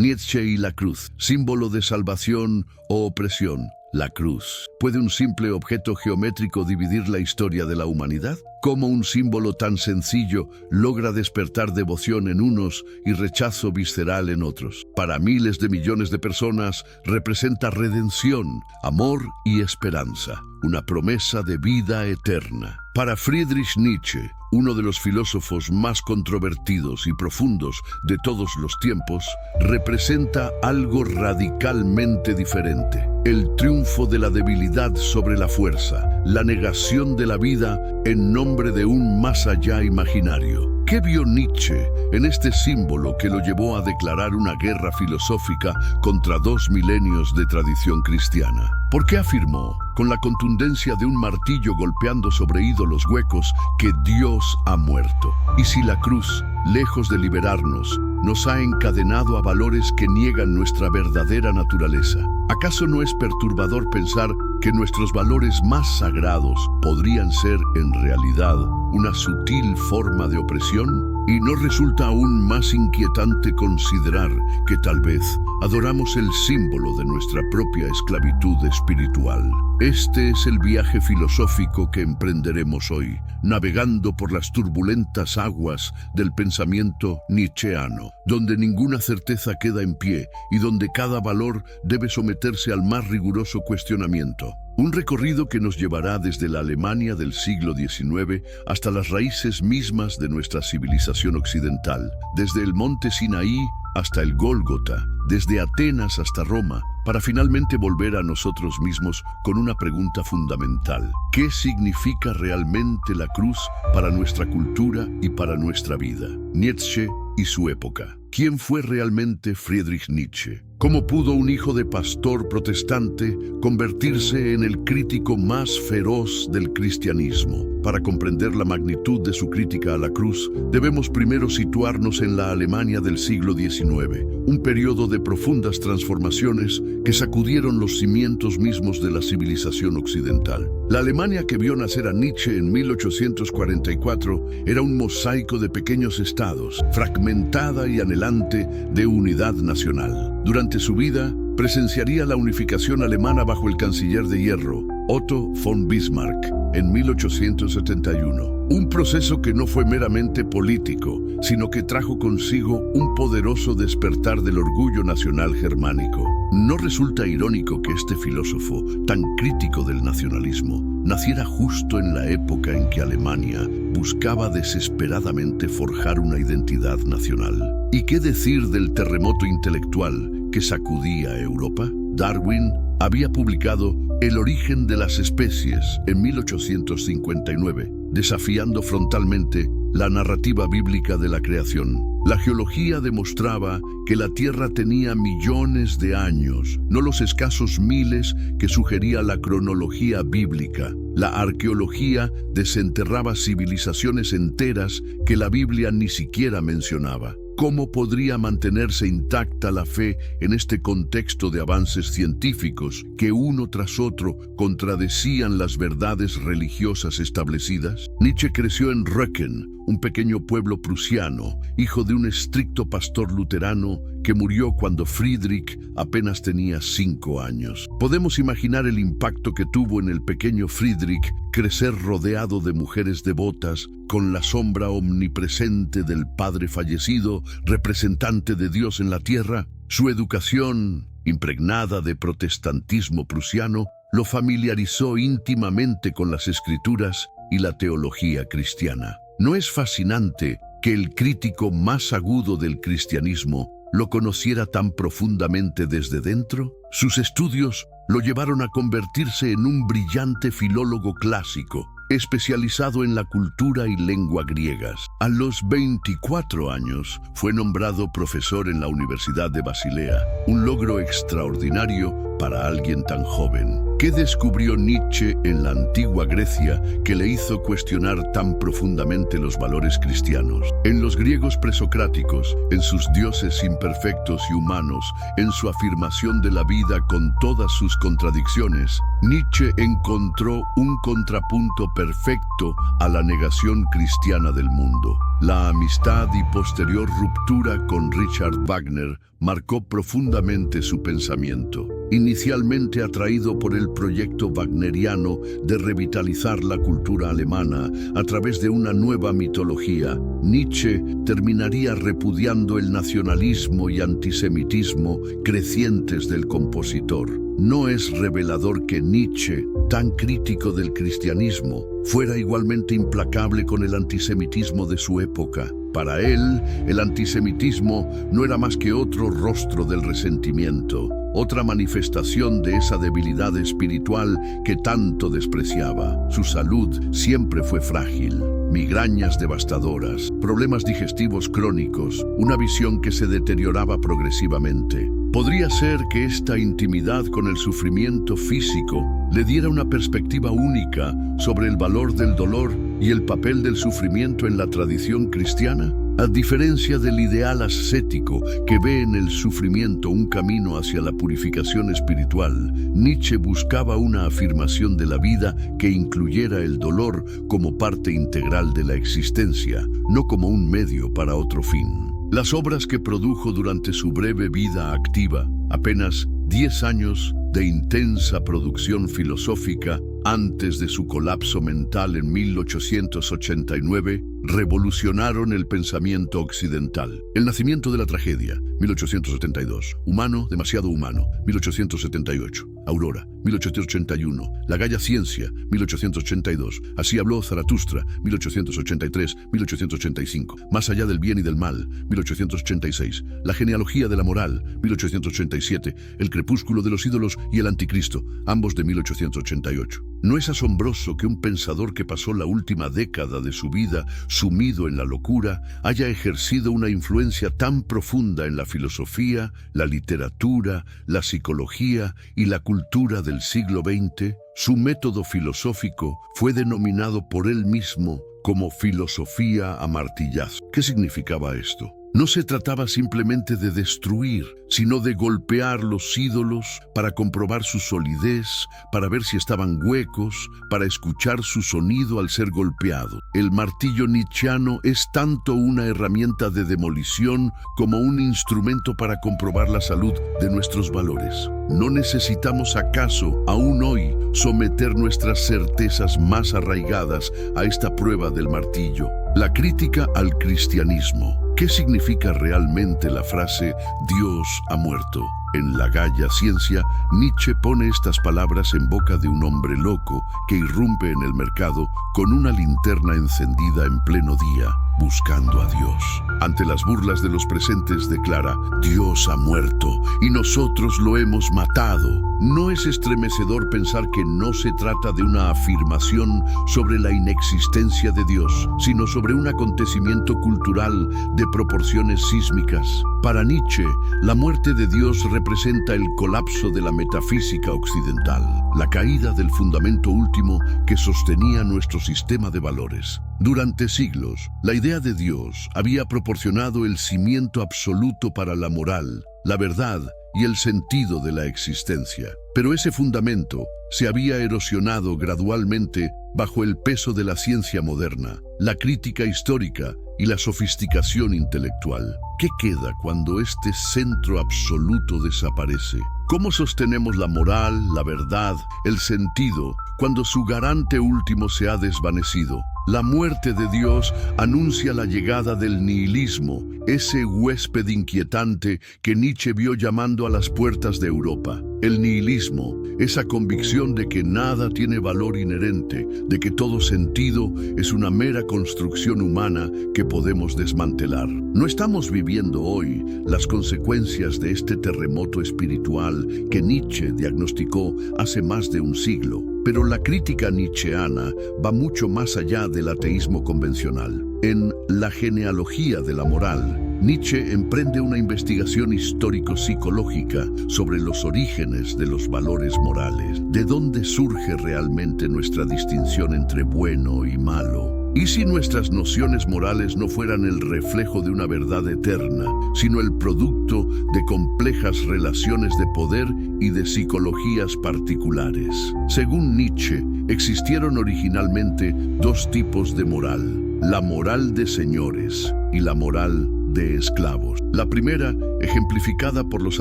Nietzsche y la cruz, símbolo de salvación o opresión. La cruz. ¿Puede un simple objeto geométrico dividir la historia de la humanidad? ¿Cómo un símbolo tan sencillo logra despertar devoción en unos y rechazo visceral en otros? Para miles de millones de personas representa redención, amor y esperanza, una promesa de vida eterna. Para Friedrich Nietzsche, uno de los filósofos más controvertidos y profundos de todos los tiempos, representa algo radicalmente diferente. El triunfo de la debilidad sobre la fuerza, la negación de la vida en nombre de un más allá imaginario. ¿Qué vio Nietzsche en este símbolo que lo llevó a declarar una guerra filosófica contra 2 milenios de tradición cristiana? ¿Por qué afirmó, con la contundencia de un martillo golpeando sobre ídolos huecos, que Dios ha muerto? ¿Y si la cruz, lejos de liberarnos, nos ha encadenado a valores que niegan nuestra verdadera naturaleza? ¿Acaso no es perturbador pensar que nuestros valores más sagrados podrían ser en realidad una sutil forma de opresión? ¿Y no resulta aún más inquietante considerar que tal vez adoramos el símbolo de nuestra propia esclavitud espiritual? Este es el viaje filosófico que emprenderemos hoy, navegando por las turbulentas aguas del pensamiento nietzscheano, donde ninguna certeza queda en pie y donde cada valor debe someterse al más riguroso cuestionamiento. Un recorrido que nos llevará desde la Alemania del siglo XIX hasta las raíces mismas de nuestra civilización occidental, desde el monte Sinaí hasta el Gólgota, desde Atenas hasta Roma, para finalmente volver a nosotros mismos con una pregunta fundamental. ¿Qué significa realmente la cruz para nuestra cultura y para nuestra vida? Nietzsche y su época. ¿Quién fue realmente Friedrich Nietzsche? ¿Cómo pudo un hijo de pastor protestante convertirse en el crítico más feroz del cristianismo? Para comprender la magnitud de su crítica a la cruz, debemos primero situarnos en la Alemania del siglo XIX, un periodo de profundas transformaciones que sacudieron los cimientos mismos de la civilización occidental. La Alemania que vio nacer a Nietzsche en 1844 era un mosaico de pequeños estados, fragmentada y anhelante de unidad nacional. Durante su vida, presenciaría la unificación alemana bajo el canciller de hierro, Otto von Bismarck, en 1871. Un proceso que no fue meramente político, sino que trajo consigo un poderoso despertar del orgullo nacional germánico. ¿No resulta irónico que este filósofo, tan crítico del nacionalismo, naciera justo en la época en que Alemania buscaba desesperadamente forjar una identidad nacional? ¿Y qué decir del terremoto intelectual que sacudía a Europa? Darwin había publicado El origen de las especies en 1859, desafiando frontalmente la narrativa bíblica de la creación. La geología demostraba que la Tierra tenía millones de años, no los escasos miles que sugería la cronología bíblica. La arqueología desenterraba civilizaciones enteras que la Biblia ni siquiera mencionaba. ¿Cómo podría mantenerse intacta la fe en este contexto de avances científicos que uno tras otro contradecían las verdades religiosas establecidas? Nietzsche creció en Röcken, un pequeño pueblo prusiano, hijo de un estricto pastor luterano que murió cuando Friedrich apenas tenía 5 años. Podemos imaginar el impacto que tuvo en el pequeño Friedrich crecer rodeado de mujeres devotas, con la sombra omnipresente del padre fallecido, representante de Dios en la tierra. Su educación, impregnada de protestantismo prusiano, lo familiarizó íntimamente con las escrituras y la teología cristiana. ¿No es fascinante que el crítico más agudo del cristianismo lo conociera tan profundamente desde dentro? Sus estudios lo llevaron a convertirse en un brillante filólogo clásico, especializado en la cultura y lengua griegas. A los 24 años fue nombrado profesor en la Universidad de Basilea, un logro extraordinario para alguien tan joven. ¿Qué descubrió Nietzsche en la antigua Grecia que le hizo cuestionar tan profundamente los valores cristianos? En los griegos presocráticos, en sus dioses imperfectos y humanos, en su afirmación de la vida con todas sus contradicciones, Nietzsche encontró un contrapunto perfecto a la negación cristiana del mundo. La amistad y posterior ruptura con Richard Wagner marcó profundamente su pensamiento. Inicialmente atraído por el proyecto wagneriano de revitalizar la cultura alemana a través de una nueva mitología, Nietzsche terminaría repudiando el nacionalismo y antisemitismo crecientes del compositor. No es revelador que Nietzsche, tan crítico del cristianismo, fuera igualmente implacable con el antisemitismo de su época. Para él, el antisemitismo no era más que otro rostro del resentimiento, otra manifestación de esa debilidad espiritual que tanto despreciaba. Su salud siempre fue frágil. Migrañas devastadoras, problemas digestivos crónicos, una visión que se deterioraba progresivamente. Podría ser que esta intimidad con el sufrimiento físico le diera una perspectiva única sobre el valor del dolor y el papel del sufrimiento en la tradición cristiana. A diferencia del ideal ascético que ve en el sufrimiento un camino hacia la purificación espiritual, Nietzsche buscaba una afirmación de la vida que incluyera el dolor como parte integral de la existencia, no como un medio para otro fin. Las obras que produjo durante su breve vida activa, apenas 10 años de intensa producción filosófica antes de su colapso mental en 1889, revolucionaron el pensamiento occidental. El nacimiento de la tragedia, 1872. Humano, demasiado humano, 1878. Aurora, 1881. La Gaia Ciencia, 1882. Así habló Zaratustra, 1883-1885. Más allá del bien y del mal, 1886. La genealogía de la moral, 1887. El crepúsculo de los ídolos y el anticristo, ambos de 1888. ¿No es asombroso que un pensador que pasó la última década de su vida sumido en la locura haya ejercido una influencia tan profunda en la filosofía, la literatura, la psicología y la cultura del siglo XX? Su método filosófico fue denominado por él mismo como filosofía a martillazos. ¿Qué significaba esto? No se trataba simplemente de destruir, sino de golpear los ídolos para comprobar su solidez, para ver si estaban huecos, para escuchar su sonido al ser golpeado. El martillo nietzscheano es tanto una herramienta de demolición como un instrumento para comprobar la salud de nuestros valores. ¿No necesitamos acaso, aún hoy, someter nuestras certezas más arraigadas a esta prueba del martillo? La crítica al cristianismo. ¿Qué significa realmente la frase «Dios ha muerto»? En la Gaia Ciencia, Nietzsche pone estas palabras en boca de un hombre loco que irrumpe en el mercado con una linterna encendida en pleno día, buscando a Dios. Ante las burlas de los presentes declara, Dios ha muerto y nosotros lo hemos matado. ¿No es estremecedor pensar que no se trata de una afirmación sobre la inexistencia de Dios, sino sobre un acontecimiento cultural de proporciones sísmicas? Para Nietzsche, la muerte de Dios representa el colapso de la metafísica occidental, la caída del fundamento último que sostenía nuestro sistema de valores. Durante siglos, la idea de Dios había proporcionado el cimiento absoluto para la moral, la verdad y el sentido de la existencia. Pero ese fundamento se había erosionado gradualmente bajo el peso de la ciencia moderna, la crítica histórica y la sofisticación intelectual. ¿Qué queda cuando este centro absoluto desaparece? ¿Cómo sostenemos la moral, la verdad, el sentido, cuando su garante último se ha desvanecido? La muerte de Dios anuncia la llegada del nihilismo, ese huésped inquietante que Nietzsche vio llamando a las puertas de Europa. El nihilismo, esa convicción de que nada tiene valor inherente, de que todo sentido es una mera construcción humana que podemos desmantelar. No estamos viviendo hoy las consecuencias de este terremoto espiritual que Nietzsche diagnosticó hace más de un siglo. Pero la crítica nietzscheana va mucho más allá del ateísmo convencional. En La genealogía de la moral, Nietzsche emprende una investigación histórico-psicológica sobre los orígenes de los valores morales. ¿De dónde surge realmente nuestra distinción entre bueno y malo? ¿Y si nuestras nociones morales no fueran el reflejo de una verdad eterna, sino el producto de complejas relaciones de poder y de psicologías particulares? Según Nietzsche, existieron originalmente dos tipos de moral: la moral de señores y la moral de esclavos. La primera, ejemplificada por los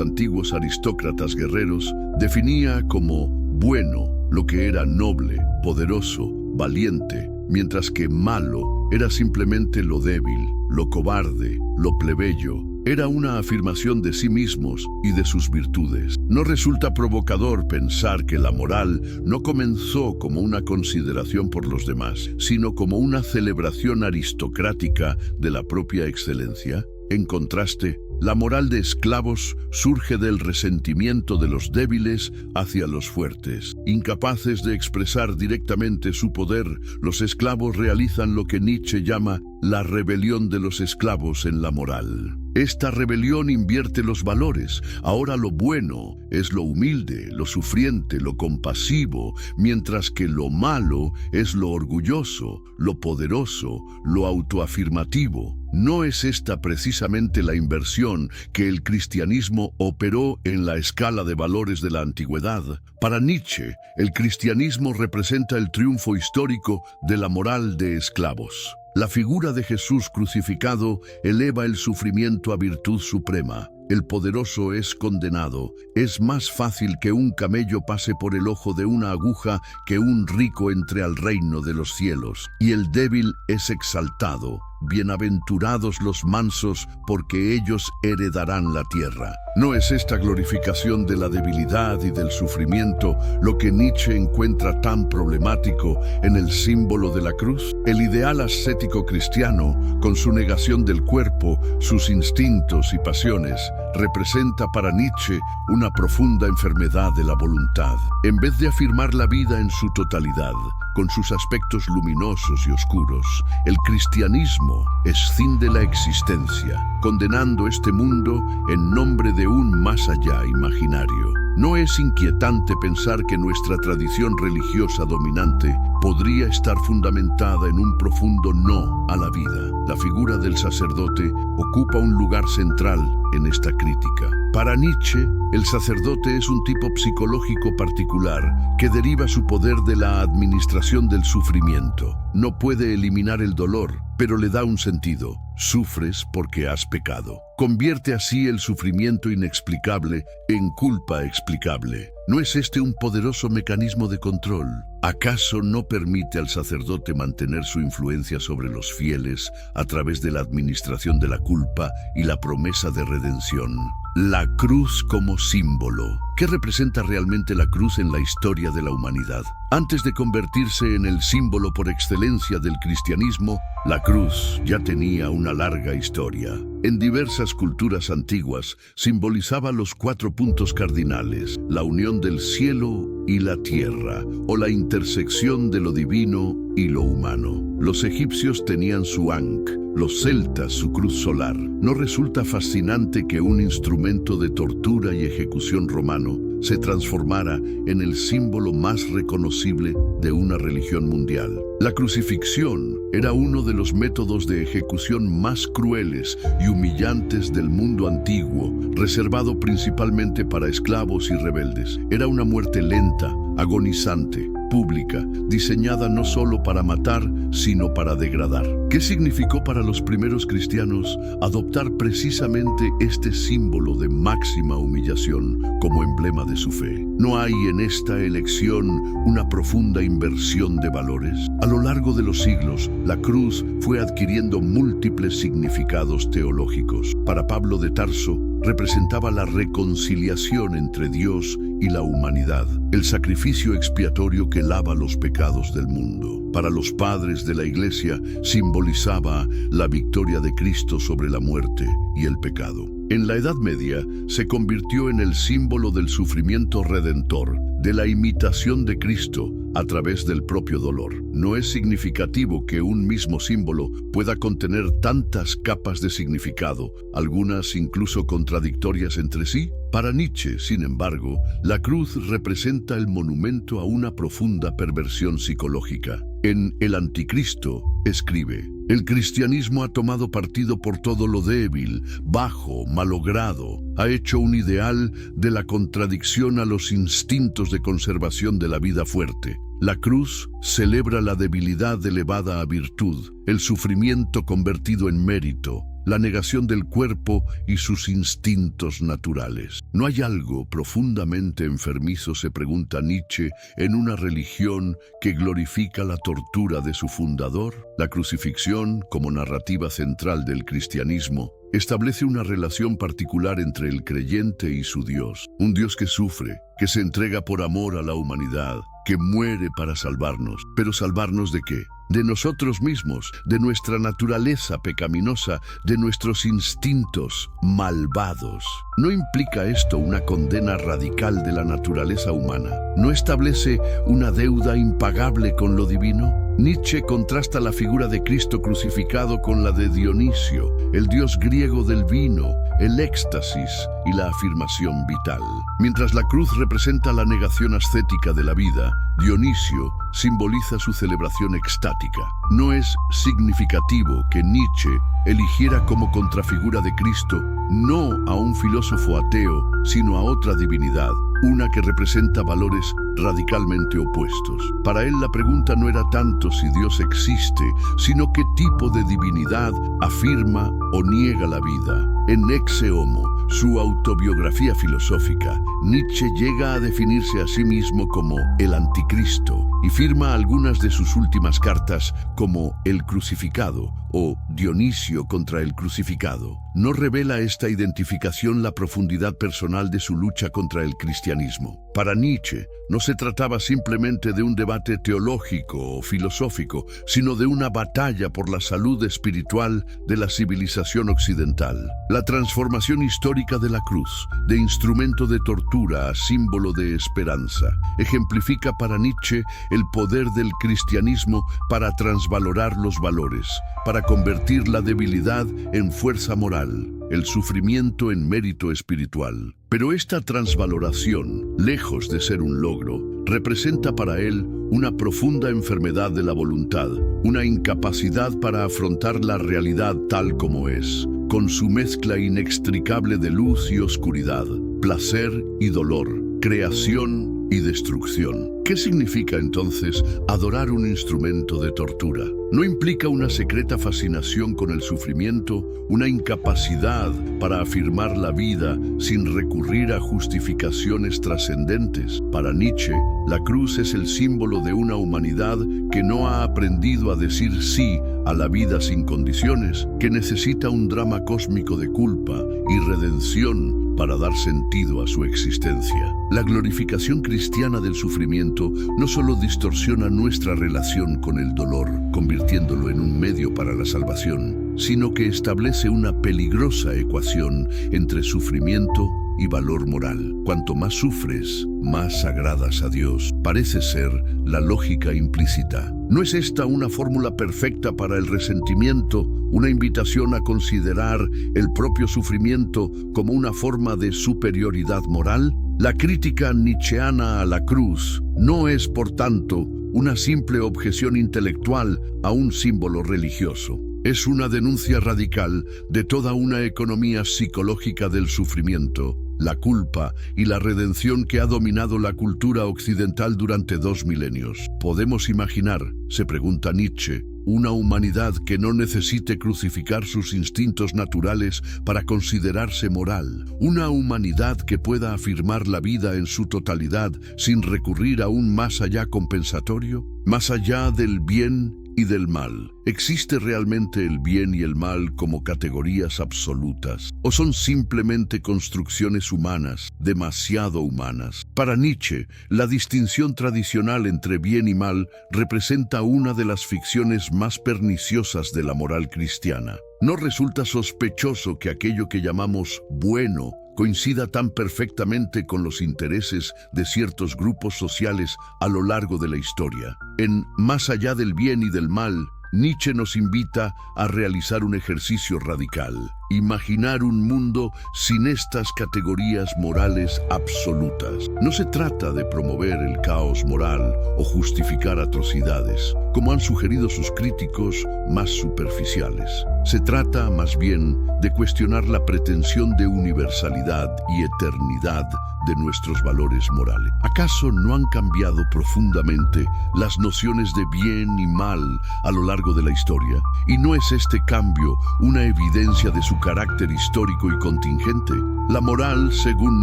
antiguos aristócratas guerreros, definía como bueno lo que era noble, poderoso, valiente, mientras que malo era simplemente lo débil, lo cobarde, lo plebeyo. Era una afirmación de sí mismos y de sus virtudes. No resulta provocador pensar que la moral no comenzó como una consideración por los demás, sino como una celebración aristocrática de la propia excelencia. En contraste, la moral de esclavos surge del resentimiento de los débiles hacia los fuertes. Incapaces de expresar directamente su poder, los esclavos realizan lo que Nietzsche llama la rebelión de los esclavos en la moral. Esta rebelión invierte los valores. Ahora lo bueno es lo humilde, lo sufriente, lo compasivo, mientras que lo malo es lo orgulloso, lo poderoso, lo autoafirmativo. ¿No es esta precisamente la inversión que el cristianismo operó en la escala de valores de la antigüedad? Para Nietzsche, el cristianismo representa el triunfo histórico de la moral de esclavos. La figura de Jesús crucificado eleva el sufrimiento a virtud suprema. El poderoso es condenado. Es más fácil que un camello pase por el ojo de una aguja que un rico entre al reino de los cielos. Y el débil es exaltado. Bienaventurados los mansos, porque ellos heredarán la tierra. ¿No es esta glorificación de la debilidad y del sufrimiento lo que Nietzsche encuentra tan problemático en el símbolo de la cruz? El ideal ascético cristiano, con su negación del cuerpo, sus instintos y pasiones, representa para Nietzsche una profunda enfermedad de la voluntad. En vez de afirmar la vida en su totalidad, con sus aspectos luminosos y oscuros, el cristianismo escinde la existencia, condenando este mundo en nombre de un más allá imaginario. ¿No es inquietante pensar que nuestra tradición religiosa dominante podría estar fundamentada en un profundo no a la vida? La figura del sacerdote ocupa un lugar central en esta crítica. Para Nietzsche, el sacerdote es un tipo psicológico particular que deriva su poder de la administración del sufrimiento. No puede eliminar el dolor, pero le da un sentido. Sufres porque has pecado. Convierte así el sufrimiento inexplicable en culpa explicable. ¿No es este un poderoso mecanismo de control? ¿Acaso no permite al sacerdote mantener su influencia sobre los fieles a través de la administración de la culpa y la promesa de redención? La cruz como símbolo. ¿Qué representa realmente la cruz en la historia de la humanidad? Antes de convertirse en el símbolo por excelencia del cristianismo, la cruz ya tenía una larga historia. En diversas culturas antiguas simbolizaba los 4 puntos cardinales: la unión del cielo y la tierra, o la intersección de lo divino y lo humano. Los egipcios tenían su Ankh, los celtas su cruz solar. ¿No resulta fascinante que un instrumento de tortura y ejecución romano se transformara en el símbolo más reconocible de una religión mundial? La crucifixión era uno de los métodos de ejecución más crueles y humillantes del mundo antiguo, reservado principalmente para esclavos y rebeldes. Era una muerte lenta, agonizante, pública, diseñada no solo para matar, sino para degradar. ¿Qué significó para los primeros cristianos adoptar precisamente este símbolo de máxima humillación como emblema de su fe? ¿No hay en esta elección una profunda inversión de valores? A lo largo de los siglos, la cruz fue adquiriendo múltiples significados teológicos. Para Pablo de Tarso, representaba la reconciliación entre Dios y la humanidad, el sacrificio expiatorio que lava los pecados del mundo. Para los padres de la Iglesia, simbolizaba la victoria de Cristo sobre la muerte y el pecado. En la Edad Media, se convirtió en el símbolo del sufrimiento redentor, de la imitación de Cristo a través del propio dolor. ¿No es significativo que un mismo símbolo pueda contener tantas capas de significado, algunas incluso contradictorias entre sí? Para Nietzsche, sin embargo, la cruz representa el monumento a una profunda perversión psicológica. En El Anticristo, escribe: el cristianismo ha tomado partido por todo lo débil, bajo, malogrado. Ha hecho un ideal de la contradicción a los instintos de conservación de la vida fuerte. La cruz celebra la debilidad elevada a virtud, el sufrimiento convertido en mérito, la negación del cuerpo y sus instintos naturales. ¿No hay algo profundamente enfermizo, se pregunta Nietzsche, en una religión que glorifica la tortura de su fundador? La crucifixión, como narrativa central del cristianismo, establece una relación particular entre el creyente y su Dios. Un Dios que sufre, que se entrega por amor a la humanidad, que muere para salvarnos. ¿Pero salvarnos de qué? De nosotros mismos, de nuestra naturaleza pecaminosa, de nuestros instintos malvados. ¿No implica esto una condena radical de la naturaleza humana? ¿No establece una deuda impagable con lo divino? Nietzsche contrasta la figura de Cristo crucificado con la de Dionisio, el dios griego del vino, el éxtasis y la afirmación vital. Mientras la cruz representa la negación ascética de la vida, Dionisio simboliza su celebración extática. No es significativo que Nietzsche eligiera como contrafigura de Cristo no a un filósofo ateo, sino a otra divinidad, una que representa valores radicalmente opuestos. Para él la pregunta no era tanto si Dios existe, sino qué tipo de divinidad afirma o niega la vida. En Exe Homo, su autobiografía filosófica, Nietzsche llega a definirse a sí mismo como el anticristo y firma algunas de sus últimas cartas como el crucificado o Dionisio contra el crucificado. ¿No revela esta identificación la profundidad personal de su lucha contra el cristianismo? Para Nietzsche, no se trataba simplemente de un debate teológico o filosófico, sino de una batalla por la salud espiritual de la civilización occidental. La transformación histórica de la cruz, de instrumento de tortura a símbolo de esperanza, ejemplifica para Nietzsche el poder del cristianismo para transvalorar los valores, para convertir la debilidad en fuerza moral, el sufrimiento en mérito espiritual. Pero esta transvaloración, lejos de ser un logro, representa para él una profunda enfermedad de la voluntad, una incapacidad para afrontar la realidad tal como es, con su mezcla inextricable de luz y oscuridad, placer y dolor, creación y destrucción. ¿Qué significa entonces adorar un instrumento de tortura? ¿No implica una secreta fascinación con el sufrimiento, una incapacidad para afirmar la vida sin recurrir a justificaciones trascendentes? Para Nietzsche, la cruz es el símbolo de una humanidad que no ha aprendido a decir sí a la vida sin condiciones, que necesita un drama cósmico de culpa y redención para dar sentido a su existencia. La glorificación cristiana del sufrimiento no solo distorsiona nuestra relación con el dolor, convirtiéndolo en un medio para la salvación, sino que establece una peligrosa ecuación entre sufrimiento y valor moral. Cuanto más sufres, más agradas a Dios. Parece ser la lógica implícita. ¿No es esta una fórmula perfecta para el resentimiento, una invitación a considerar el propio sufrimiento como una forma de superioridad moral? La crítica nietzscheana a la cruz no es, por tanto, una simple objeción intelectual a un símbolo religioso. Es una denuncia radical de toda una economía psicológica del sufrimiento, la culpa y la redención que ha dominado la cultura occidental durante 2 milenios. ¿Podemos imaginar, se pregunta Nietzsche, una humanidad que no necesite crucificar sus instintos naturales para considerarse moral? Una humanidad que pueda afirmar la vida en su totalidad sin recurrir a un más allá compensatorio? Más allá del bien y del mal. ¿Existe realmente el bien y el mal como categorías absolutas? ¿O son simplemente construcciones humanas, demasiado humanas? Para Nietzsche, la distinción tradicional entre bien y mal representa una de las ficciones más perniciosas de la moral cristiana. ¿No resulta sospechoso que aquello que llamamos bueno coincida tan perfectamente con los intereses de ciertos grupos sociales a lo largo de la historia? En Más allá del bien y del mal, Nietzsche nos invita a realizar un ejercicio radical. imaginar un mundo sin estas categorías morales absolutas. No se trata de promover el caos moral o justificar atrocidades, como han sugerido sus críticos más superficiales. Se trata, más bien, de cuestionar la pretensión de universalidad y eternidad de nuestros valores morales. ¿Acaso no han cambiado profundamente las nociones de bien y mal a lo largo de la historia? ¿Y no es este cambio una evidencia de su carácter histórico y contingente? La moral, según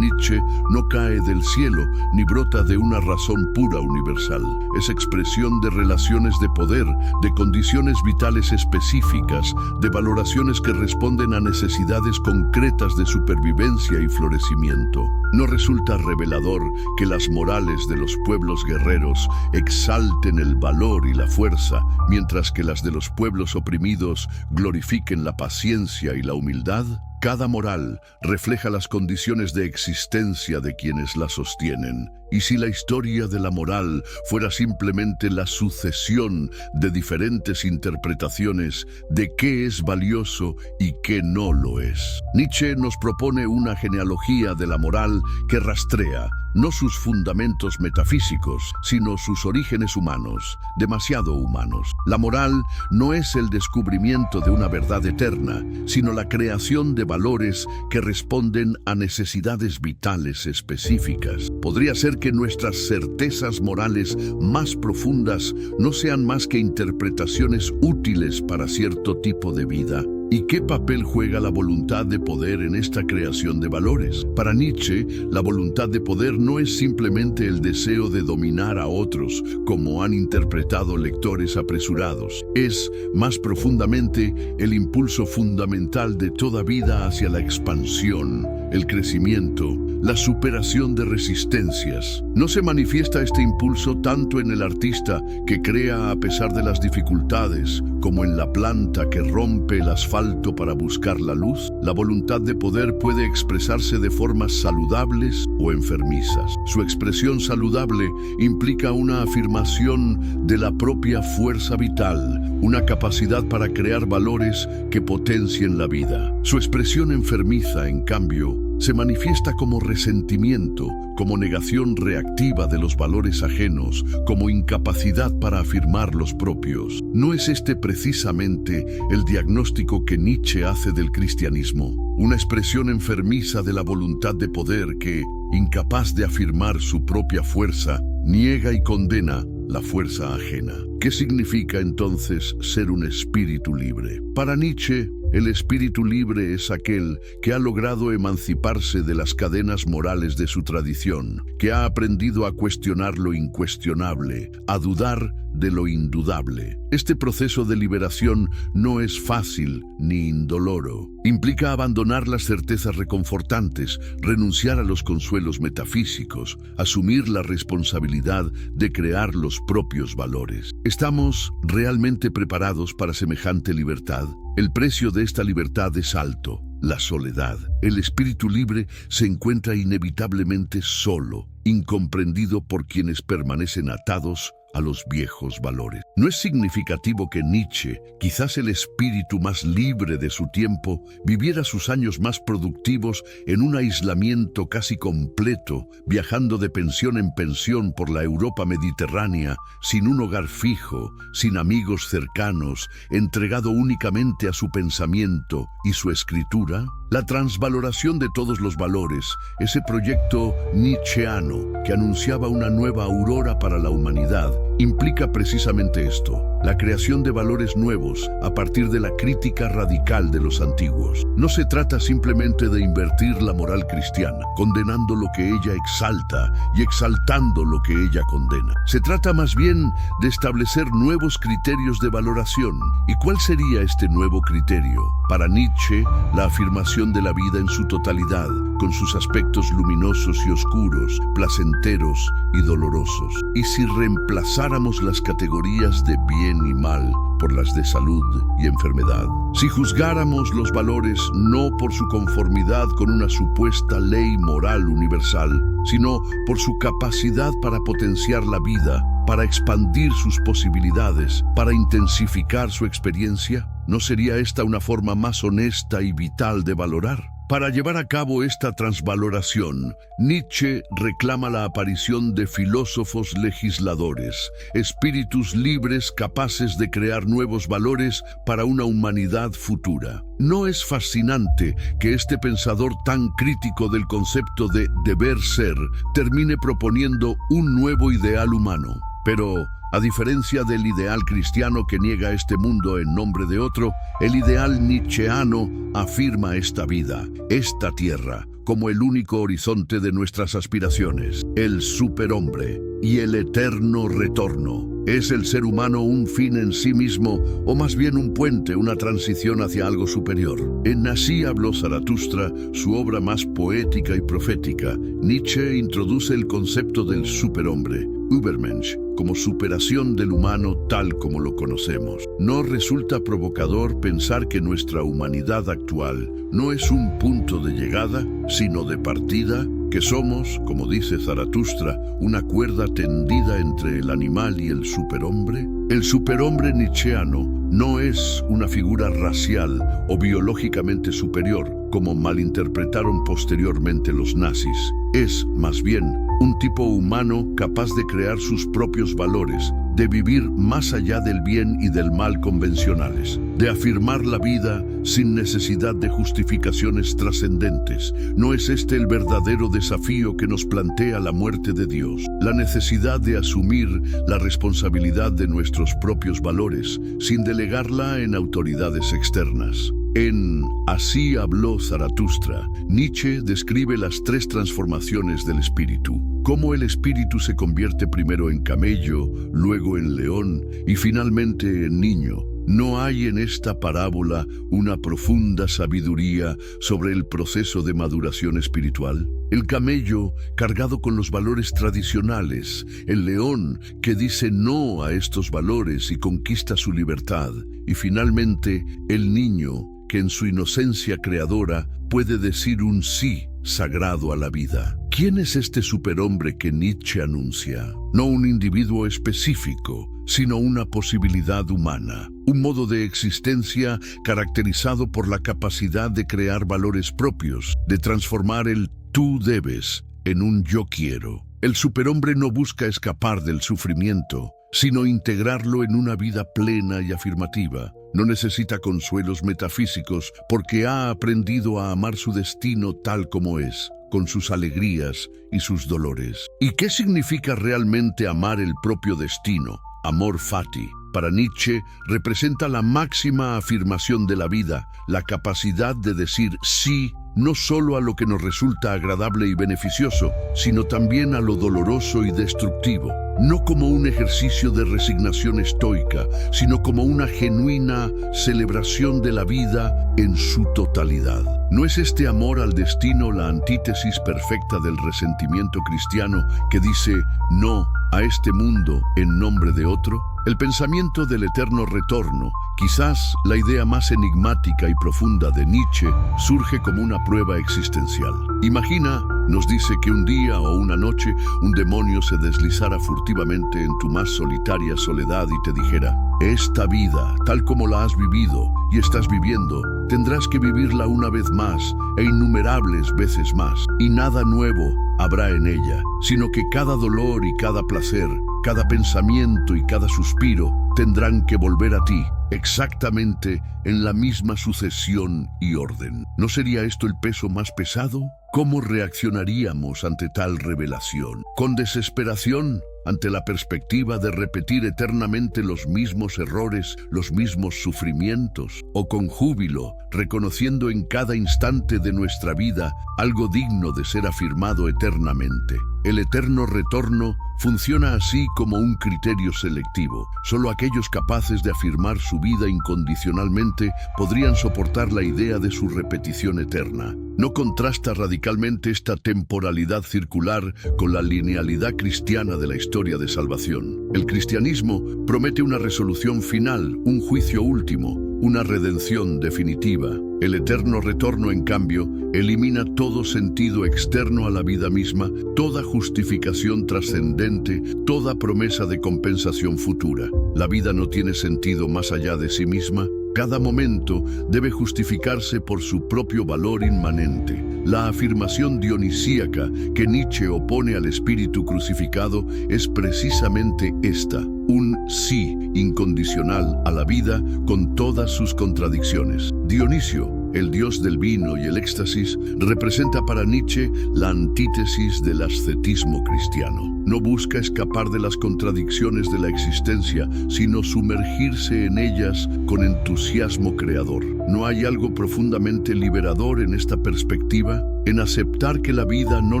Nietzsche, no cae del cielo ni brota de una razón pura universal. Es expresión de relaciones de poder, de condiciones vitales específicas, de valoraciones que responden a necesidades concretas de supervivencia y florecimiento. ¿No resulta revelador que las morales de los pueblos guerreros exalten el valor y la fuerza, mientras que las de los pueblos oprimidos glorifiquen la paciencia y la humildad? Cada moral refleja las condiciones de existencia de quienes la sostienen. Y si la historia de la moral fuera simplemente la sucesión de diferentes interpretaciones de qué es valioso y qué no lo es. Nietzsche nos propone una genealogía de la moral que rastrea no sus fundamentos metafísicos, sino sus orígenes humanos, demasiado humanos. La moral no es el descubrimiento de una verdad eterna, sino la creación de valores que responden a necesidades vitales específicas. Podría ser que nuestras certezas morales más profundas no sean más que interpretaciones útiles para cierto tipo de vida. ¿Y qué papel juega la voluntad de poder en esta creación de valores? Para Nietzsche, la voluntad de poder no es simplemente el deseo de dominar a otros, como han interpretado lectores apresurados. Es, más profundamente, el impulso fundamental de toda vida hacia la expansión, el crecimiento, la superación de resistencias. ¿No se manifiesta este impulso tanto en el artista que crea a pesar de las dificultades, como en la planta que rompe el asfalto para buscar la luz? La voluntad de poder puede expresarse de formas saludables o enfermizas. Su expresión saludable implica una afirmación de la propia fuerza vital, una capacidad para crear valores que potencien la vida. Su expresión enfermiza, en cambio, se manifiesta como resentimiento, como negación reactiva de los valores ajenos, como incapacidad para afirmar los propios. ¿No es este precisamente el diagnóstico que Nietzsche hace del cristianismo? Una expresión enfermiza de la voluntad de poder que, incapaz de afirmar su propia fuerza, niega y condena la fuerza ajena. ¿Qué significa entonces ser un espíritu libre? Para Nietzsche, el espíritu libre es aquel que ha logrado emanciparse de las cadenas morales de su tradición, que ha aprendido a cuestionar lo incuestionable, a dudar de lo indudable. Este proceso de liberación no es fácil ni indoloro. Implica abandonar las certezas reconfortantes, renunciar a los consuelos metafísicos, asumir la responsabilidad de crear los propios valores. ¿Estamos realmente preparados para semejante libertad? El precio de esta libertad es alto: la soledad. El espíritu libre se encuentra inevitablemente solo, incomprendido por quienes permanecen atados a los viejos valores. ¿No es significativo que Nietzsche, quizás el espíritu más libre de su tiempo, viviera sus años más productivos en un aislamiento casi completo, viajando de pensión en pensión por la Europa mediterránea, sin un hogar fijo, sin amigos cercanos, entregado únicamente a su pensamiento y su escritura? La transvaloración de todos los valores, ese proyecto nietzscheano que anunciaba una nueva aurora para la humanidad, implica precisamente esto: la creación de valores nuevos a partir de la crítica radical de los antiguos. No se trata simplemente de invertir la moral cristiana, condenando lo que ella exalta y exaltando lo que ella condena. Se trata más bien de establecer nuevos criterios de valoración. ¿Y cuál sería este nuevo criterio? Para Nietzsche, la afirmación de la vida en su totalidad, con sus aspectos luminosos y oscuros, placenteros y dolorosos. ¿Y si reemplazáramos las categorías de bien y mal por las de salud y enfermedad? Si juzgáramos los valores no por su conformidad con una supuesta ley moral universal, sino por su capacidad para potenciar la vida, para expandir sus posibilidades, para intensificar su experiencia, ¿No sería esta una forma más honesta y vital de valorar? Para llevar a cabo esta transvaloración, Nietzsche reclama la aparición de filósofos legisladores, espíritus libres capaces de crear nuevos valores para una humanidad futura. ¿No es fascinante que este pensador tan crítico del concepto de deber ser termine proponiendo un nuevo ideal humano? Pero, a diferencia del ideal cristiano que niega este mundo en nombre de otro, el ideal nietzscheano afirma esta vida, esta tierra, como el único horizonte de nuestras aspiraciones, el superhombre y el eterno retorno. ¿Es el ser humano un fin en sí mismo o más bien un puente, una transición hacia algo superior? En Así habló Zaratustra, su obra más poética y profética, Nietzsche introduce el concepto del superhombre, Übermensch, como superación del humano tal como lo conocemos. ¿No resulta provocador pensar que nuestra humanidad actual no es un punto de llegada, sino de partida? Que somos, como dice Zaratustra, una cuerda tendida entre el animal y el superhombre. El superhombre nietzscheano no es una figura racial o biológicamente superior, como malinterpretaron posteriormente los nazis. Es, más bien, un tipo humano capaz de crear sus propios valores, de vivir más allá del bien y del mal convencionales, de afirmar la vida sin necesidad de justificaciones trascendentes. ¿No es este el verdadero desafío que nos plantea la muerte de Dios? La necesidad de asumir la responsabilidad de nuestros propios valores, sin delegarla en autoridades externas. En Así habló Zaratustra, Nietzsche describe las tres transformaciones del espíritu. Cómo el espíritu se convierte primero en camello, luego en león y finalmente en niño. ¿No hay en esta parábola una profunda sabiduría sobre el proceso de maduración espiritual? El camello, cargado con los valores tradicionales, el león, que dice no a estos valores y conquista su libertad, y finalmente el niño, que en su inocencia creadora puede decir un sí sagrado a la vida. ¿Quién es este superhombre que Nietzsche anuncia? No un individuo específico, sino una posibilidad humana, un modo de existencia caracterizado por la capacidad de crear valores propios, de transformar el tú debes en un yo quiero. El superhombre no busca escapar del sufrimiento, sino integrarlo en una vida plena y afirmativa. No necesita consuelos metafísicos porque ha aprendido a amar su destino tal como es, con sus alegrías y sus dolores. ¿Y qué significa realmente amar el propio destino? Amor fati, para Nietzsche, representa la máxima afirmación de la vida, la capacidad de decir sí no solo a lo que nos resulta agradable y beneficioso, sino también a lo doloroso y destructivo. No como un ejercicio de resignación estoica, sino como una genuina celebración de la vida en su totalidad. ¿No es este amor al destino la antítesis perfecta del resentimiento cristiano que dice no a este mundo en nombre de otro? El pensamiento del eterno retorno, quizás la idea más enigmática y profunda de Nietzsche, surge como una prueba existencial. Imagina, nos dice, que un día o una noche un demonio se deslizara furtivamente en tu más solitaria soledad y te dijera: esta vida, tal como la has vivido y estás viviendo, tendrás que vivirla una vez más e innumerables veces más, y nada nuevo habrá en ella, sino que cada dolor y cada placer, cada pensamiento y cada suspiro tendrán que volver a ti, exactamente en la misma sucesión y orden. ¿No sería esto el peso más pesado? ¿Cómo reaccionaríamos ante tal revelación? ¿Con desesperación ante la perspectiva de repetir eternamente los mismos errores, los mismos sufrimientos? ¿O con júbilo, reconociendo en cada instante de nuestra vida algo digno de ser afirmado eternamente? El eterno retorno funciona así como un criterio selectivo. Solo aquellos capaces de afirmar su vida incondicionalmente podrían soportar la idea de su repetición eterna. ¿No contrasta radicalmente esta temporalidad circular con la linealidad cristiana de la historia de salvación? El cristianismo promete una resolución final, un juicio último, una redención definitiva. El eterno retorno, en cambio, elimina todo sentido externo a la vida misma, toda justificación trascendente, toda promesa de compensación futura. La vida no tiene sentido más allá de sí misma. Cada momento debe justificarse por su propio valor inmanente. La afirmación dionisíaca que Nietzsche opone al espíritu crucificado es precisamente esta: un sí incondicional a la vida con todas sus contradicciones. Dionisio, el dios del vino y el éxtasis, representa para Nietzsche la antítesis del ascetismo cristiano. No busca escapar de las contradicciones de la existencia, sino sumergirse en ellas con entusiasmo creador. ¿No hay algo profundamente liberador en esta perspectiva? En aceptar que la vida no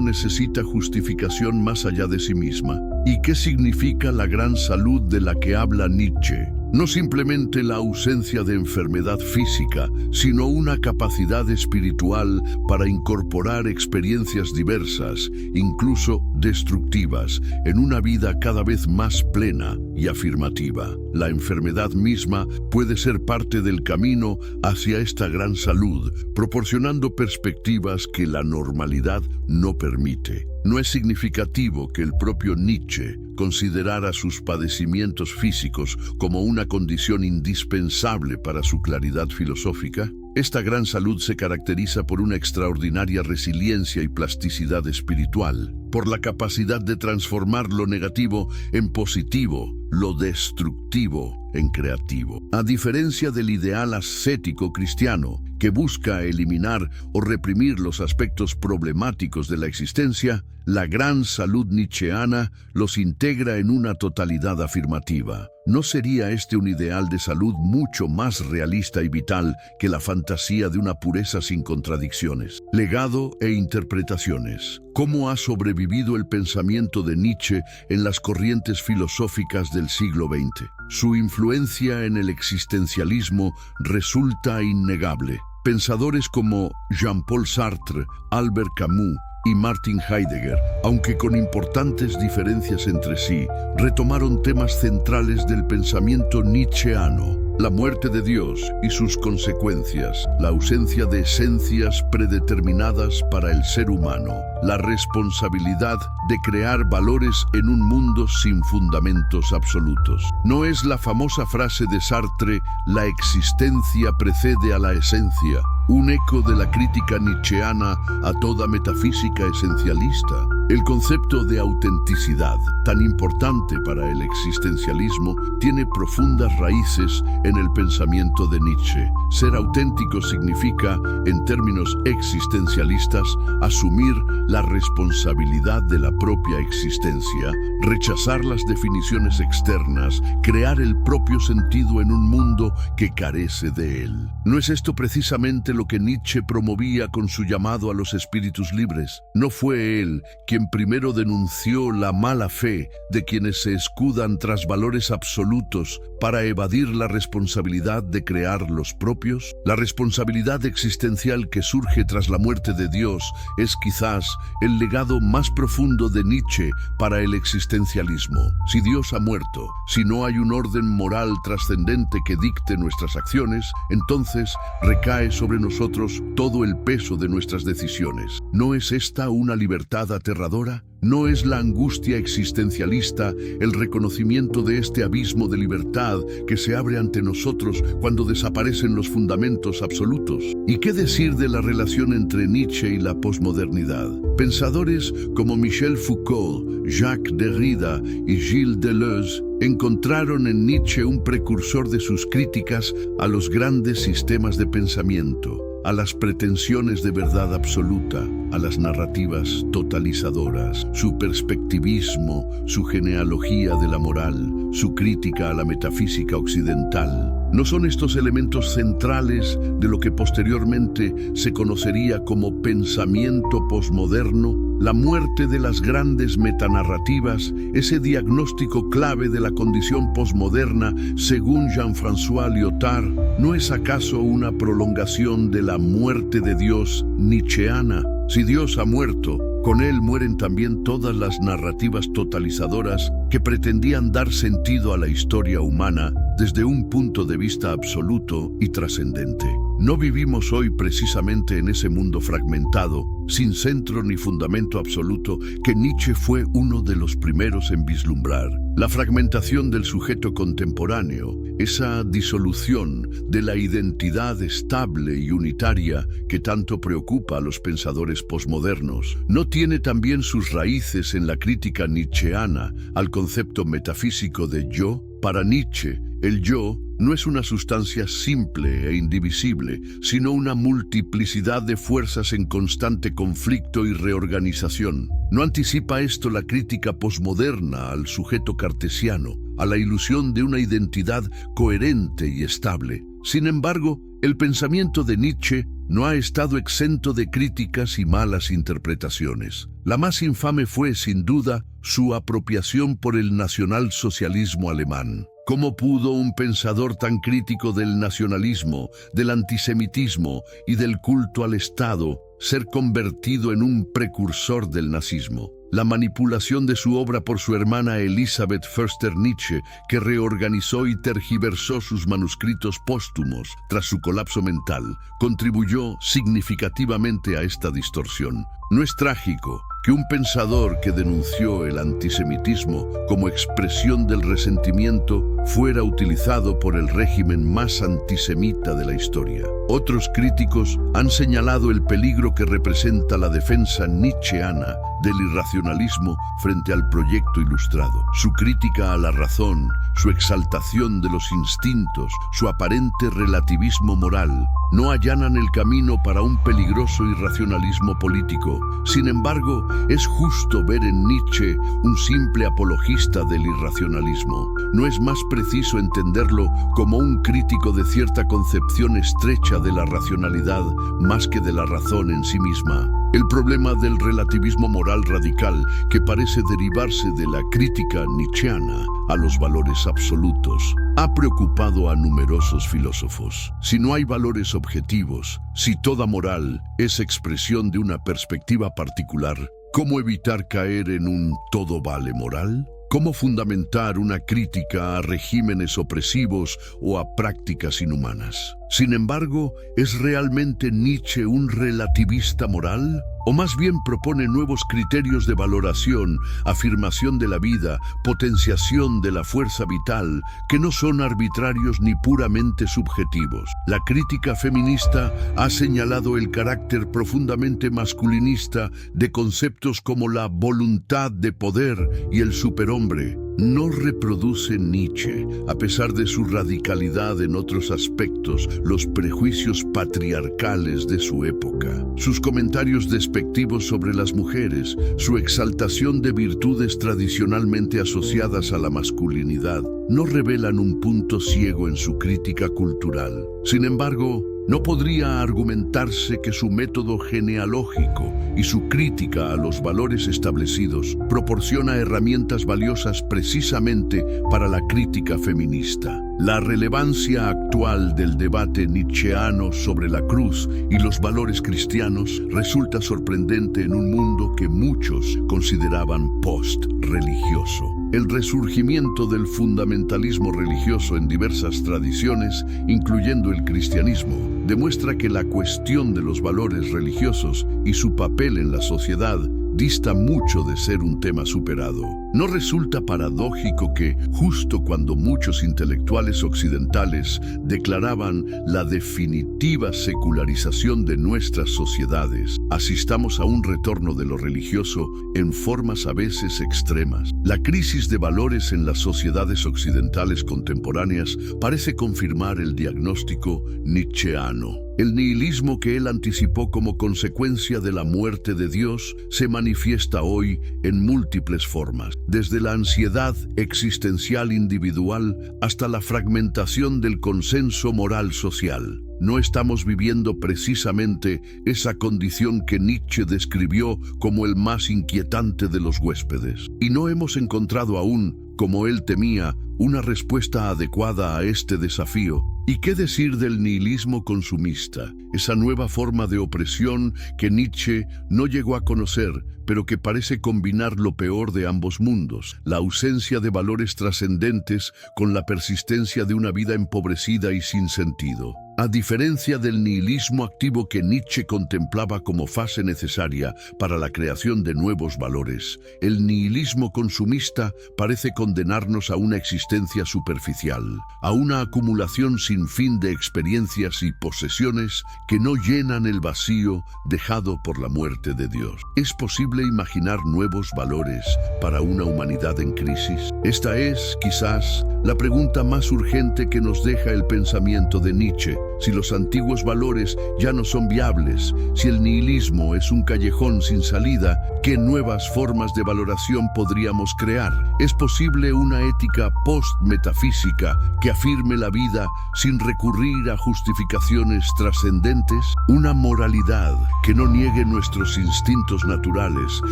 necesita justificación más allá de sí misma. ¿Y qué significa la gran salud de la que habla Nietzsche? No simplemente la ausencia de enfermedad física, sino una capacidad espiritual para incorporar experiencias diversas, incluso destructivas, en una vida cada vez más plena y afirmativa. La enfermedad misma puede ser parte del camino hacia esta gran salud, proporcionando perspectivas que la normalidad no permite. ¿No es significativo que el propio Nietzsche considerara sus padecimientos físicos como una condición indispensable para su claridad filosófica? Esta gran salud se caracteriza por una extraordinaria resiliencia y plasticidad espiritual, por la capacidad de transformar lo negativo en positivo, lo destructivo en creativo. A diferencia del ideal ascético cristiano, que busca eliminar o reprimir los aspectos problemáticos de la existencia, la gran salud nietzscheana los integra en una totalidad afirmativa. ¿No sería este un ideal de salud mucho más realista y vital que la fantasía de una pureza sin contradicciones? Legado e interpretaciones. ¿Cómo ha sobrevivido el pensamiento de Nietzsche en las corrientes filosóficas del siglo XX? Su influencia en el existencialismo resulta innegable. Pensadores como Jean-Paul Sartre, Albert Camus y Martin Heidegger, aunque con importantes diferencias entre sí, retomaron temas centrales del pensamiento nietzscheano: la muerte de Dios y sus consecuencias, la ausencia de esencias predeterminadas para el ser humano, la responsabilidad de crear valores en un mundo sin fundamentos absolutos. ¿No es la famosa frase de Sartre, la existencia precede a la esencia, un eco de la crítica nietzscheana a toda metafísica esencialista? El concepto de autenticidad, tan importante para el existencialismo, tiene profundas raíces en el pensamiento de Nietzsche. Ser auténtico significa, en términos existencialistas, asumir la responsabilidad de la propia existencia, rechazar las definiciones externas, crear el propio sentido en un mundo que carece de él. ¿No es esto precisamente lo que Nietzsche promovía con su llamado a los espíritus libres? ¿No fue él quien primero denunció la mala fe de quienes se escudan tras valores absolutos para evadir la responsabilidad de crear los propios? La responsabilidad existencial que surge tras la muerte de Dios es quizás el legado más profundo de Nietzsche para el existencialismo. Si Dios ha muerto, si no hay un orden moral trascendente que dicte nuestras acciones, entonces recae sobre nosotros todo el peso de nuestras decisiones. ¿No es esta una libertad aterradora? ¿No es la angustia existencialista el reconocimiento de este abismo de libertad que se abre ante nosotros cuando desaparecen los fundamentos absolutos? ¿Y qué decir de la relación entre Nietzsche y la posmodernidad? Pensadores como Michel Foucault, Jacques Derrida y Gilles Deleuze encontraron en Nietzsche un precursor de sus críticas a los grandes sistemas de pensamiento, a las pretensiones de verdad absoluta, a las narrativas totalizadoras, su perspectivismo, su genealogía de la moral, su crítica a la metafísica occidental. ¿No son estos elementos centrales de lo que posteriormente se conocería como pensamiento posmoderno? La muerte de las grandes metanarrativas, ese diagnóstico clave de la condición posmoderna, según Jean-François Lyotard, ¿no es acaso una prolongación de la muerte de Dios nietzscheana? Si Dios ha muerto, con él mueren también todas las narrativas totalizadoras que pretendían dar sentido a la historia humana desde un punto de vista absoluto y trascendente. ¿No vivimos hoy precisamente en ese mundo fragmentado, sin centro ni fundamento absoluto, que Nietzsche fue uno de los primeros en vislumbrar? La fragmentación del sujeto contemporáneo, esa disolución de la identidad estable y unitaria que tanto preocupa a los pensadores posmodernos, ¿no tiene también sus raíces en la crítica nietzscheana al concepto metafísico de yo? Para Nietzsche, el yo no es una sustancia simple e indivisible, sino una multiplicidad de fuerzas en constante conflicto y reorganización. ¿No anticipa esto la crítica posmoderna al sujeto cartesiano, a la ilusión de una identidad coherente y estable? Sin embargo, el pensamiento de Nietzsche no ha estado exento de críticas y malas interpretaciones. La más infame fue, sin duda, su apropiación por el nacionalsocialismo alemán. ¿Cómo pudo un pensador tan crítico del nacionalismo, del antisemitismo y del culto al Estado ser convertido en un precursor del nazismo? La manipulación de su obra por su hermana Elisabeth Förster Nietzsche, que reorganizó y tergiversó sus manuscritos póstumos tras su colapso mental, contribuyó significativamente a esta distorsión. ¿No es trágico que un pensador que denunció el antisemitismo como expresión del resentimiento fuera utilizado por el régimen más antisemita de la historia? Otros críticos han señalado el peligro que representa la defensa nietzscheana del irracionalismo frente al proyecto ilustrado. Su crítica a la razón, su exaltación de los instintos, su aparente relativismo moral, no allanan el camino para un peligroso irracionalismo político. Sin embargo, es justo ver en Nietzsche un simple apologista del irracionalismo. ¿No es más preciso entenderlo como un crítico de cierta concepción estrecha de la racionalidad más que de la razón en sí misma? El problema del relativismo moral radical, que parece derivarse de la crítica nietzscheana a los valores absolutos, ha preocupado a numerosos filósofos. Si no hay valores objetivos, si toda moral es expresión de una perspectiva particular, ¿cómo evitar caer en un todo vale moral? ¿Cómo fundamentar una crítica a regímenes opresivos o a prácticas inhumanas? Sin embargo, ¿es realmente Nietzsche un relativista moral? ¿O más bien propone nuevos criterios de valoración, afirmación de la vida, potenciación de la fuerza vital, que no son arbitrarios ni puramente subjetivos? La crítica feminista ha señalado el carácter profundamente masculinista de conceptos como la voluntad de poder y el superhombre. No reproduce Nietzsche, a pesar de su radicalidad en otros aspectos, los prejuicios patriarcales de su época. Sus comentarios despectivos sobre las mujeres, su exaltación de virtudes tradicionalmente asociadas a la masculinidad, no revelan un punto ciego en su crítica cultural. Sin embargo, no podría argumentarse que su método genealógico y su crítica a los valores establecidos proporciona herramientas valiosas precisamente para la crítica feminista. La relevancia actual del debate nietzscheano sobre la cruz y los valores cristianos resulta sorprendente en un mundo que muchos consideraban post-religioso. El resurgimiento del fundamentalismo religioso en diversas tradiciones, incluyendo el cristianismo, demuestra que la cuestión de los valores religiosos y su papel en la sociedad dista mucho de ser un tema superado. ¿No resulta paradójico que, justo cuando muchos intelectuales occidentales declaraban la definitiva secularización de nuestras sociedades, asistamos a un retorno de lo religioso en formas a veces extremas? La crisis de valores en las sociedades occidentales contemporáneas parece confirmar el diagnóstico nietzscheano. El nihilismo que él anticipó como consecuencia de la muerte de Dios se manifiesta hoy en múltiples formas, desde la ansiedad existencial individual hasta la fragmentación del consenso moral social. ¿No estamos viviendo precisamente esa condición que Nietzsche describió como el más inquietante de los huéspedes? Y no hemos encontrado aún, como él temía, una respuesta adecuada a este desafío. ¿Y qué decir del nihilismo consumista? Esa nueva forma de opresión que Nietzsche no llegó a conocer, pero que parece combinar lo peor de ambos mundos, la ausencia de valores trascendentes con la persistencia de una vida empobrecida y sin sentido. A diferencia del nihilismo activo que Nietzsche contemplaba como fase necesaria para la creación de nuevos valores, el nihilismo consumista parece condenarnos a una existencia superficial, a una acumulación sin fin de experiencias y posesiones que no llenan el vacío dejado por la muerte de Dios. ¿Es posible imaginar nuevos valores para una humanidad en crisis? Esta es, quizás, la pregunta más urgente que nos deja el pensamiento de Nietzsche. Si los antiguos valores ya no son viables, si el nihilismo es un callejón sin salida, ¿qué nuevas formas de valoración podríamos crear? ¿Es posible una ética post-metafísica que afirme la vida sin recurrir a justificaciones trascendentes? Una moralidad que no niegue nuestros instintos naturales,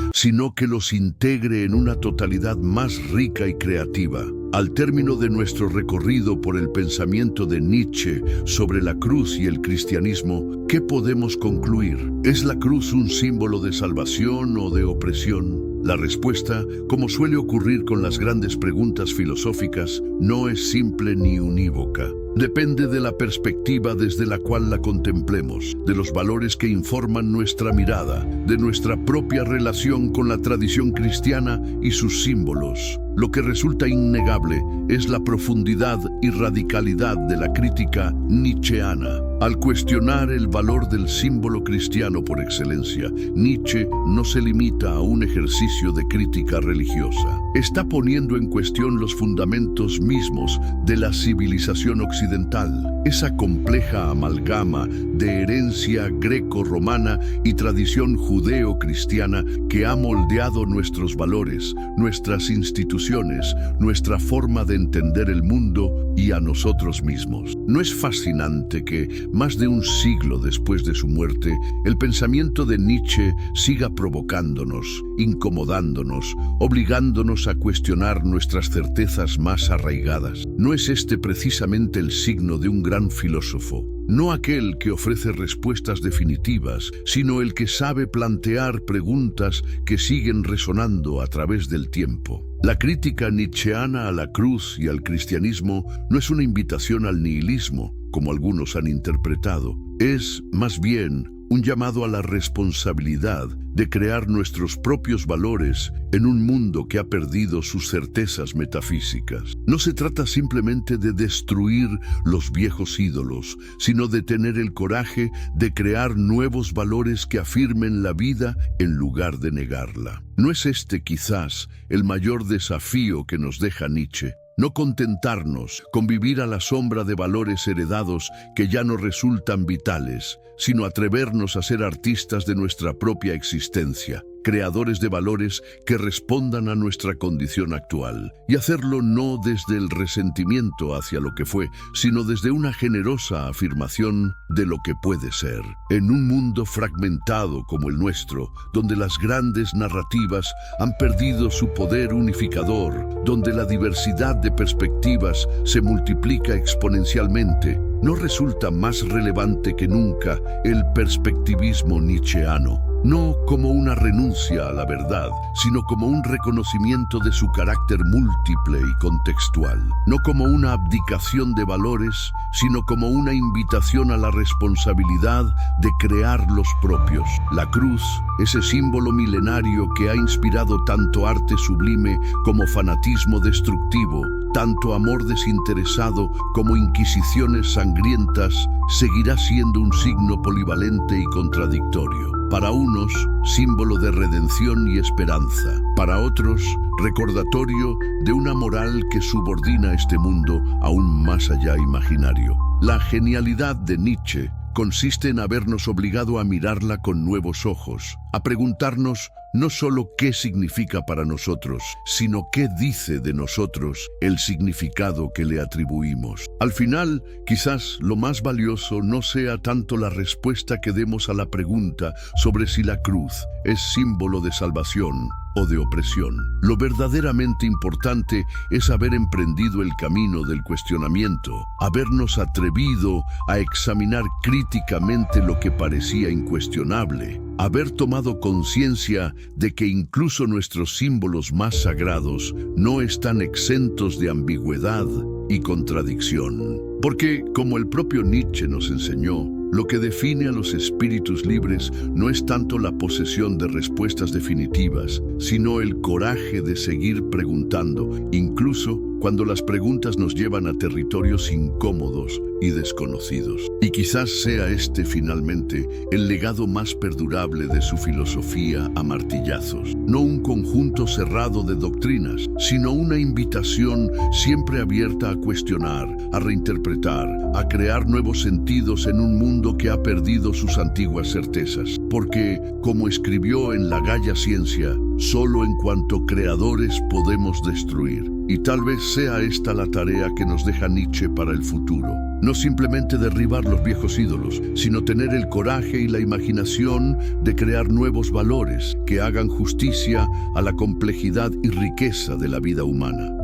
sino que los integre en una totalidad más rica y creativa. Al término de nuestro recorrido por el pensamiento de Nietzsche sobre la cruz y el cristianismo, ¿qué podemos concluir? ¿Es la cruz un símbolo de salvación o de opresión? La respuesta, como suele ocurrir con las grandes preguntas filosóficas, no es simple ni unívoca. Depende de la perspectiva desde la cual la contemplemos, de los valores que informan nuestra mirada, de nuestra propia relación con la tradición cristiana y sus símbolos. Lo que resulta innegable es la profundidad y radicalidad de la crítica nietzscheana. Al cuestionar el valor del símbolo cristiano por excelencia, Nietzsche no se limita a un ejercicio de crítica religiosa. Está poniendo en cuestión los fundamentos mismos de la civilización occidental, esa compleja amalgama de herencia greco-romana y tradición judeo-cristiana que ha moldeado nuestros valores, nuestras instituciones, nuestra forma de entender el mundo y a nosotros mismos. ¿No es fascinante que, más de un siglo después de su muerte, el pensamiento de Nietzsche siga provocándonos, incomodándonos, obligándonos a cuestionar nuestras certezas más arraigadas? ¿No es este precisamente el signo de un gran filósofo? No aquel que ofrece respuestas definitivas, sino el que sabe plantear preguntas que siguen resonando a través del tiempo. La crítica nietzscheana a la cruz y al cristianismo no es una invitación al nihilismo, como algunos han interpretado. Es, más bien, un llamado a la responsabilidad de crear nuestros propios valores en un mundo que ha perdido sus certezas metafísicas. No se trata simplemente de destruir los viejos ídolos, sino de tener el coraje de crear nuevos valores que afirmen la vida en lugar de negarla. ¿No es este quizás el mayor desafío que nos deja Nietzsche? No contentarnos con vivir a la sombra de valores heredados que ya no resultan vitales, sino atrevernos a ser artistas de nuestra propia existencia, creadores de valores que respondan a nuestra condición actual, y hacerlo no desde el resentimiento hacia lo que fue, sino desde una generosa afirmación de lo que puede ser. En un mundo fragmentado como el nuestro, donde las grandes narrativas han perdido su poder unificador, donde la diversidad de perspectivas se multiplica exponencialmente, ¿no resulta más relevante que nunca el perspectivismo nietzscheano? No como una renuncia a la verdad, sino como un reconocimiento de su carácter múltiple y contextual. No como una abdicación de valores, sino como una invitación a la responsabilidad de crear los propios. La cruz, ese símbolo milenario que ha inspirado tanto arte sublime como fanatismo destructivo, tanto amor desinteresado como inquisiciones sangrientas, seguirá siendo un signo polivalente y contradictorio. Para unos, símbolo de redención y esperanza. Para otros, recordatorio de una moral que subordina este mundo a un más allá imaginario. La genialidad de Nietzsche consiste en habernos obligado a mirarla con nuevos ojos, a preguntarnos no solo qué significa para nosotros, sino qué dice de nosotros el significado que le atribuimos. Al final, quizás lo más valioso no sea tanto la respuesta que demos a la pregunta sobre si la cruz es símbolo de salvación o de opresión. Lo verdaderamente importante es haber emprendido el camino del cuestionamiento, habernos atrevido a examinar críticamente lo que parecía incuestionable, haber tomado conciencia de que incluso nuestros símbolos más sagrados no están exentos de ambigüedad y contradicción. Porque, como el propio Nietzsche nos enseñó, lo que define a los espíritus libres no es tanto la posesión de respuestas definitivas, sino el coraje de seguir preguntando, incluso cuando las preguntas nos llevan a territorios incómodos y desconocidos. Y quizás sea este finalmente el legado más perdurable de su filosofía a martillazos. No un conjunto cerrado de doctrinas, sino una invitación siempre abierta a cuestionar, a reinterpretar, a crear nuevos sentidos en un mundo que ha perdido sus antiguas certezas. Porque, como escribió en La Gaia Ciencia, solo en cuanto creadores podemos destruir. Y tal vez sea esta la tarea que nos deja Nietzsche para el futuro. No simplemente derribar los viejos ídolos, sino tener el coraje y la imaginación de crear nuevos valores que hagan justicia a la complejidad y riqueza de la vida humana.